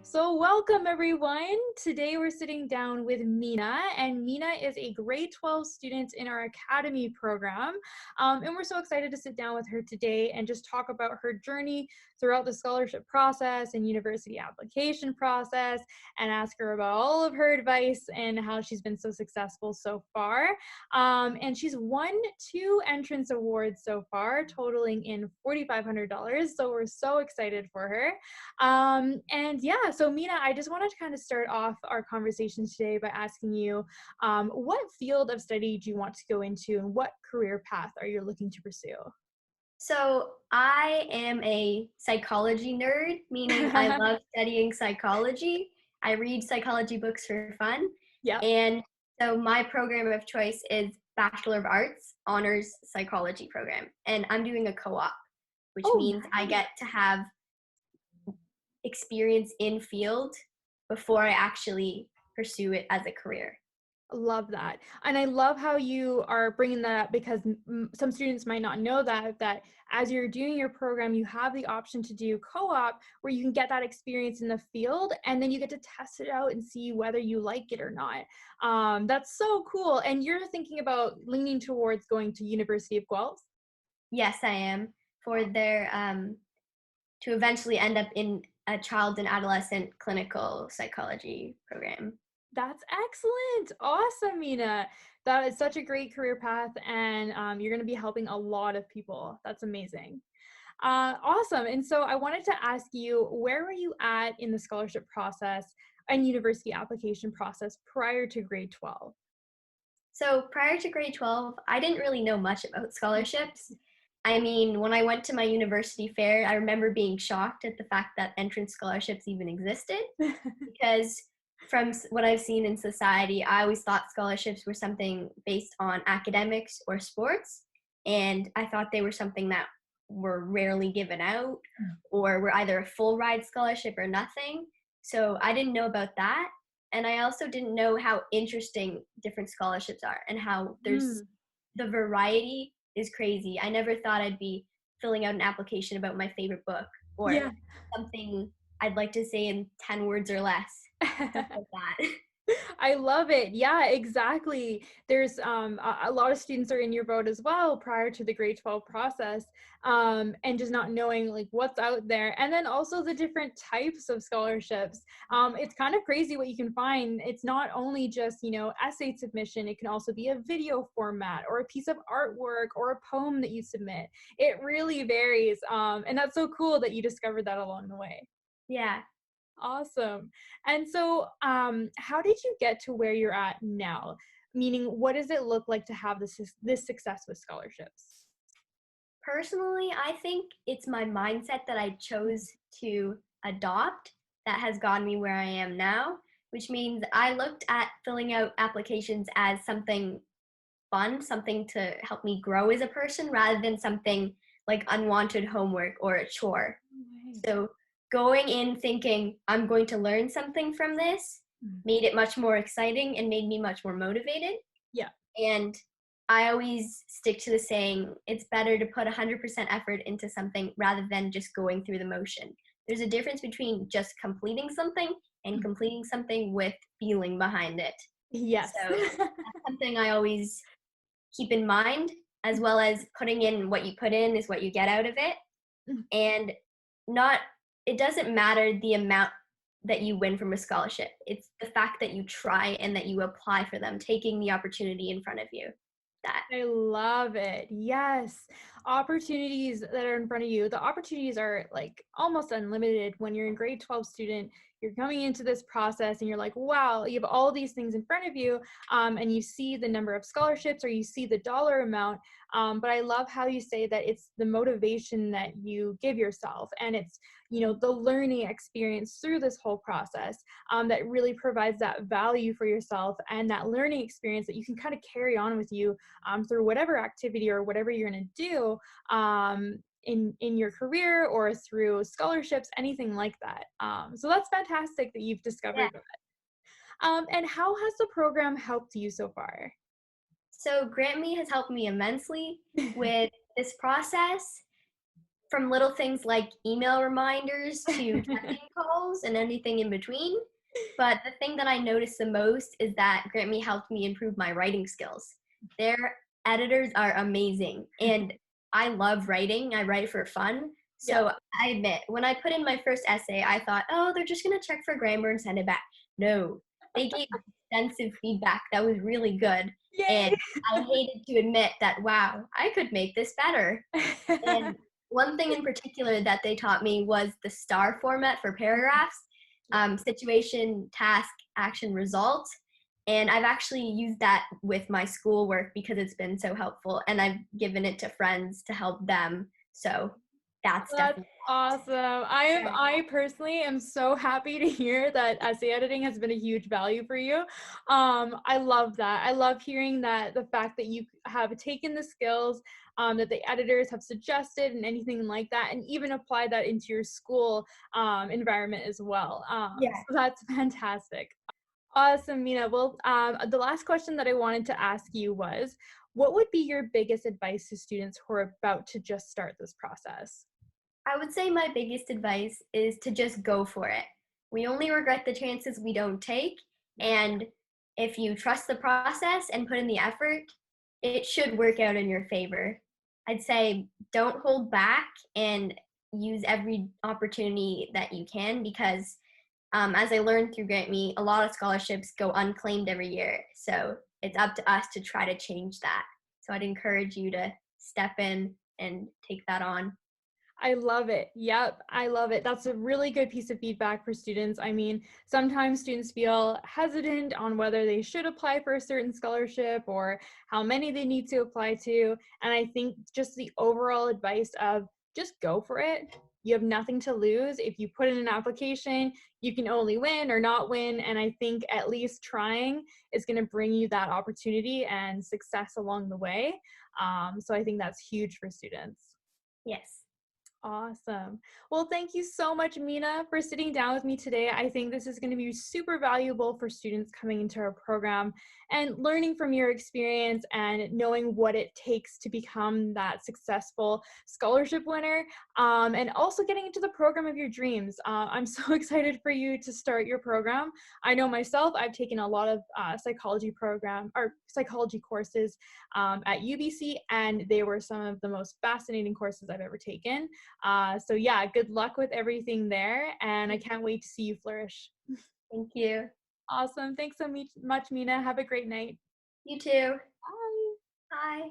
So, welcome everyone. Today we're sitting down with Meena, and Meena is a grade 12 student in our Academy program. And we're so excited to sit down with her today and just talk about her journey throughout the scholarship process and university application process and ask her about all of her advice and how she's been so successful so far. And she's won 2 entrance awards so far, totaling in $4,500. So, we're so excited for her. And yeah, so Meena, I just wanted to kind of start off our conversation today by asking you, what field of study do you want to go into and what career path are you looking to pursue? So I am a psychology nerd, meaning I love studying psychology. I read psychology books for fun. Yep. And so my program of choice is Bachelor of Arts Honors Psychology program. And I'm doing a co-op, which Oh, means I get to have experience in field before I actually pursue it as a career. love that. And I love how you are bringing that up because some students might not know that as you're doing your program, you have the option to do co-op where you can get that experience in the field and then you get to test it out and see whether you like it or not. That's so cool. And you're thinking about leaning towards going to University of Guelph? Yes, I am for their to eventually end up in a child and adolescent clinical psychology program. That's excellent. Awesome, Meena. That is such a great career path, and you're going to be helping a lot of people. That's amazing. Awesome. And so I wanted to ask you, where were you at in the scholarship process and university application process prior to grade 12? So prior to grade 12, I didn't really know much about scholarships. I mean, when I went to my university fair, I remember being shocked at the fact that entrance scholarships even existed because from what I've seen in society, I always thought scholarships were something based on academics or sports. And I thought they were something that were rarely given out or were either a full ride scholarship or nothing. So I didn't know about that. And I also didn't know how interesting different scholarships are and how there's Mm, the variety is crazy. I never thought I'd be filling out an application about my favorite book or yeah. something I'd like to say in 10 words or less, stuff like that. I love it. Yeah, exactly. There's a lot of students are in your boat as well prior to the grade 12 process, and just not knowing like what's out there. And then also the different types of scholarships. It's kind of crazy what you can find. It's not only just, essay submission, it can also be a video format or a piece of artwork or a poem that you submit. It really varies. And that's so cool that you discovered that along the way. Yeah. Awesome. And so, how did you get to where you're at now? Meaning, what does it look like to have this success with scholarships? Personally, I think it's my mindset that I chose to adopt that has gotten me where I am now, which means I looked at filling out applications as something fun, something to help me grow as a person rather than something like unwanted homework or a chore. Right. So going in thinking I'm going to learn something from this Mm. made it much more exciting and made me much more motivated. Yeah. And I always stick to the saying it's better to put 100% effort into something rather than just going through the motion. There's a difference between just completing something and Mm. completing something with feeling behind it. Yes. So that's something I always keep in mind, as well as putting in what you put in is what you get out of it. Mm. And not, it doesn't matter the amount that you win from a scholarship. It's the fact that you try and that you apply for them, taking the opportunity in front of you. That, I love it. Yes. Opportunities that are in front of you. The opportunities are like almost unlimited when you're a grade 12 student. You're coming into this process and you're like, wow, you have all these things in front of you, and you see the number of scholarships or you see the dollar amount. But I love how you say that it's the motivation that you give yourself and it's, the learning experience through this whole process that really provides that value for yourself and that learning experience that you can kind of carry on with you through whatever activity or whatever you're going to do in your career or through scholarships, anything like that. So that's fantastic that you've yeah. discovered that. And how has the program helped you so far? So GrantMe has helped me immensely with this process, from little things like email reminders to check-in calls. skills and anything in between. But the thing that I noticed the most is that GrantMe helped me improve my writing skills. Their editors are amazing, and I love writing. I write for fun. Yeah. So I admit, when I put in my first essay, I thought, oh, they're just going to check for grammar and send it back. No, they gave extensive feedback that was really good. Yay. And I hated to admit that, wow, I could make this better. And one thing in particular that they taught me was the STAR format for paragraphs, situation, task, action, result. And I've actually used that with my schoolwork because it's been so helpful. And I've given it to friends to help them. So that's That's definitely awesome. I personally am so happy to hear that essay editing has been a huge value for you. I love that. I love hearing that the fact that you have taken the skills that the editors have suggested and anything like that, and even apply that into your school environment as well. yeah. So that's fantastic. Awesome, Meena. Well, the last question that I wanted to ask you was, what would be your biggest advice to students who are about to just start this process? I would say my biggest advice is to just go for it. We only regret the chances we don't take. And if you trust the process and put in the effort, it should work out in your favor. I'd say don't hold back and use every opportunity that you can because, as I learned through GrantMe, a lot of scholarships go unclaimed every year. So it's up to us to try to change that. So I'd encourage you to step in and take that on. I love it. Yep, I love it. That's a really good piece of feedback for students. I mean, sometimes students feel hesitant on whether they should apply for a certain scholarship or how many they need to apply to. And I think just the overall advice of just go for it. You have nothing to lose. If you put in an application, you can only win or not win. And I think at least trying is going to bring you that opportunity and success along the way. So I think that's huge for students. Yes. Awesome. Well, thank you so much, Meena, for sitting down with me today. I think this is going to be super valuable for students coming into our program and learning from your experience and knowing what it takes to become that successful scholarship winner, and also getting into the program of your dreams. I'm so excited for you to start your program. I know myself, I've taken a lot of psychology courses at UBC, and they were some of the most fascinating courses I've ever taken. So yeah, good luck with everything there, and I can't wait to see you flourish. Thank you. Awesome. Thanks so much, Meena. Have a great night. You too. Bye. Bye.